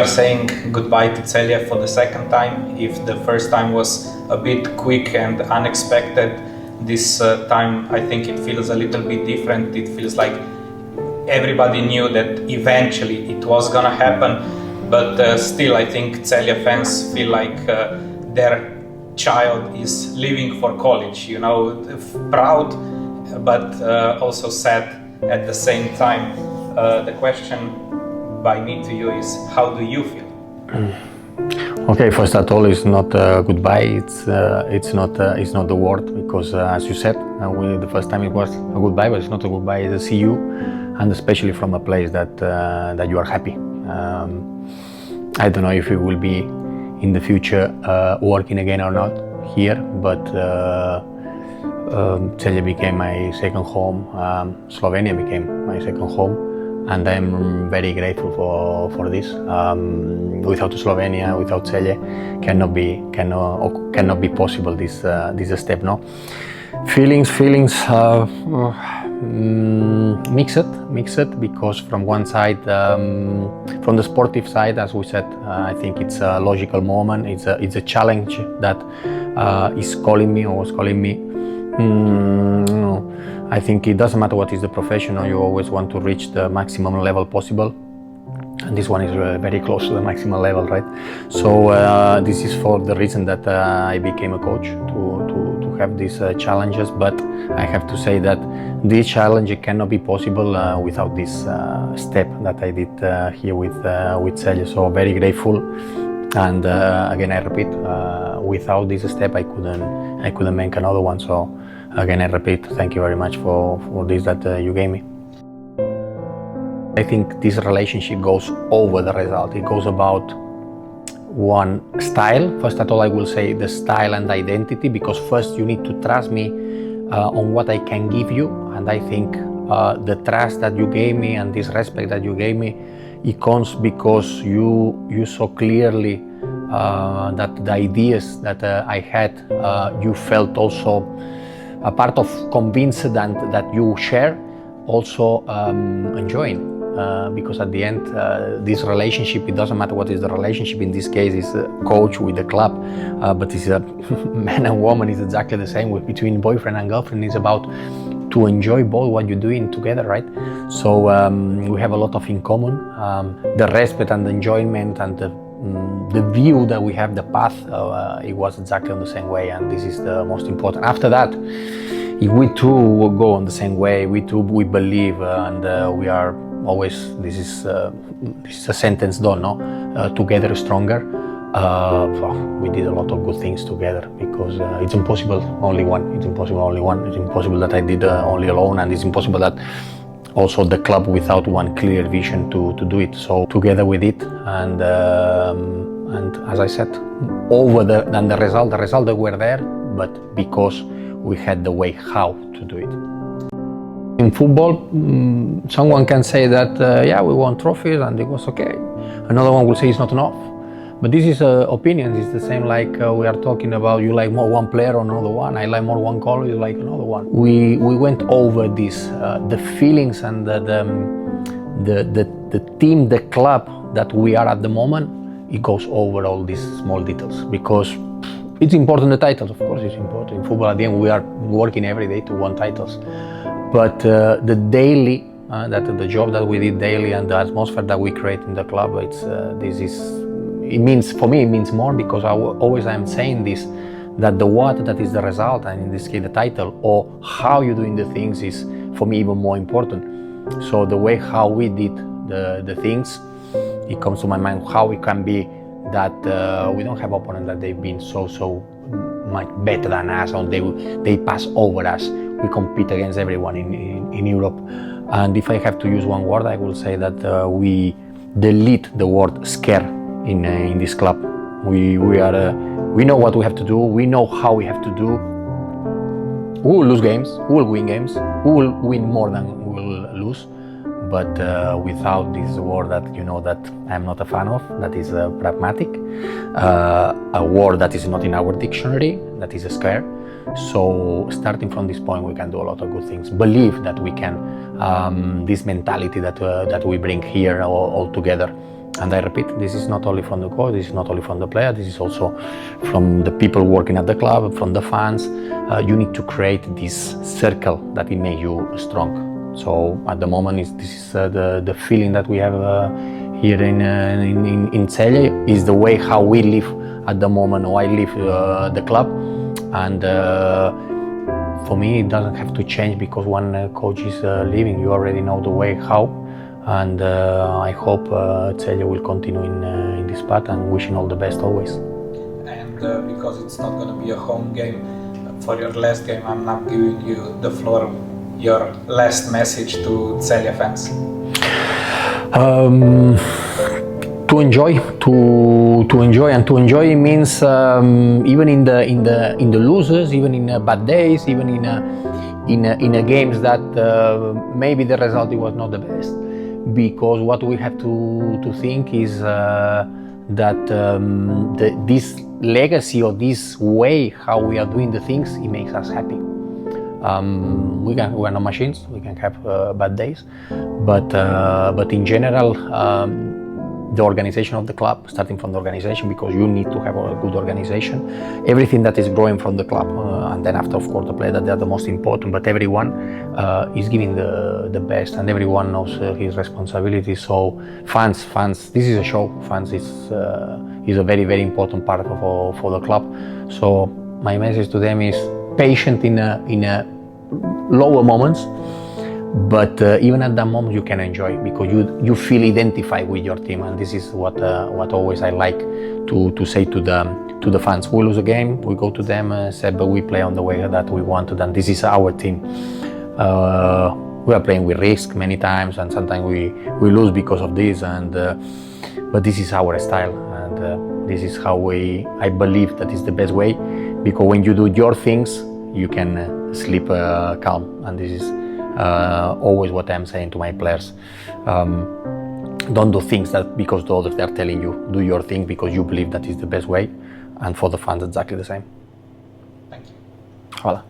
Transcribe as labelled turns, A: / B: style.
A: are saying goodbye to Celje for the second time. If the first time was a bit quick and unexpected, this time I think it feels a little bit different. It feels like everybody knew that eventually it was gonna happen, but still I think Celje fans feel like their child is leaving for college, you know, proud but also sad at the same time. The question by me to you is, how do you feel?
B: Okay, first of all, it's not goodbye. It's not the word, because as you said, the first time it was a goodbye, but it's not a goodbye. It's a see you, and especially from a place that you are happy. I don't know if it will be in the future working again or not here, but Celje became my second home. Slovenia became my second home. And I'm very grateful for this. Without Slovenia, without Celje, cannot be possible this step. No, feelings mixed, because from one side, from the sportive side, as we said, I think it's a logical moment. It's a challenge that is calling me or was calling me. I think it doesn't matter what is the profession, you always want to reach the maximum level possible, and this one is very close to the maximum level, right? So this is for the reason that I became a coach, to have these challenges, but I have to say that this challenge cannot be possible without this step that I did here with Celje. So very grateful, and again I repeat, without this step I couldn't make another one. So again I repeat, thank you very much for this that you gave me. I think this relationship goes over the result. It goes about one style. First of all, I will say the style and identity, because first you need to trust me on what I can give you, and I think the trust that you gave me and this respect that you gave me, it comes because you saw clearly that the ideas that I had, you felt also a part of convinced and that you share, also enjoying. Because at the end, this relationship, it doesn't matter what is the relationship. In this case, is a coach with the club, but it's a man and woman is exactly the same between boyfriend and girlfriend. It's about to enjoy both what you're doing together, right? So we have a lot of in common. The respect and the enjoyment and the view that we have, the path, it was exactly on the same way, and this is the most important. After that, if we two will go on the same way, we believe, and we are always, this is a sentence done, no? Together stronger. We did a lot of good things together, because it's impossible only one. It's impossible that I did only alone, and it's impossible that also the club without one clear vision to do it. So together we did, and as I said, the result that were there, but because we had the way how to do it. In football, someone can say that yeah, we won trophies and it was okay. Another one will say it's not enough. But this is opinions. It's the same like we are talking about. You like more one player or another one. I like more one color. You like another one. We went over this, the feelings and the team, the club that we are at the moment. It goes over all these small details, because it's important. The titles, of course, it's important. In football, at the end, we are working every day to win titles. But the daily, the job that we did daily and the atmosphere that we create in the club, it means, for me, it means more, because I'm saying this, that the what, that is the result, and in this case the title, or how you're doing the things is, for me, even more important. So the way how we did the things, it comes to my mind how it can be that we don't have opponents that they've been so much better than us, or they pass over us. We compete against everyone in Europe. And if I have to use one word, I will say that we delete the word scare in this club. We know what we have to do. We know how we have to do. We will lose games. We will win games. We will win more than we will lose. But without this word that you know that I'm not a fan of, that is pragmatic, a word that is not in our dictionary, that is a scare. So starting from this point, we can do a lot of good things. Believe that we can. This mentality that we bring here all together, And I repeat, this is not only from the coach, this is not only from the player, this is also from the people working at the club, from the fans. You need to create this circle that will make you strong. So at the moment, this is the feeling that we have here in Celje, is the way how we live at the moment, how I live the club. And for me, it doesn't have to change because one coach is leaving. You already know the way how. And I hope Celje will continue in this path, and wishing all the best always.
A: And because it's not going to be a home game, for your last game, I'm not giving you the floor. Your last message to Celje fans?
B: To enjoy, and to enjoy means even in the losers, even in bad days, even in games that maybe the result was not the best. Because what we have to think is that this legacy or this way how we are doing the things, it makes us happy. We are not machines. We can have bad days, but in general, the organization of the club, starting from the organization, because you need to have a good organization. Everything that is growing from the club, and then after, of course, the players, that they are the most important. But everyone is giving the best, and everyone knows his responsibility. So fans, this is a show. Fans is a very, very important part for the club. So my message to them is patient in a lower moments. But even at that moment, you can enjoy because you feel identified with your team, and this is what always I like to say to the fans. We lose a game, we go to them, say, but we play on the way that we want to. And this is our team. We are playing with risk many times, and sometimes we lose because of this. And but this is our style, and this is how I believe that is the best way. Because when you do your things, you can sleep calm, and this is. Always what I'm saying to my players. Don't do things that because the others are telling you. Do your thing because you believe that is the best way, and for the fans exactly the same.
A: Thank you.
B: Voilà.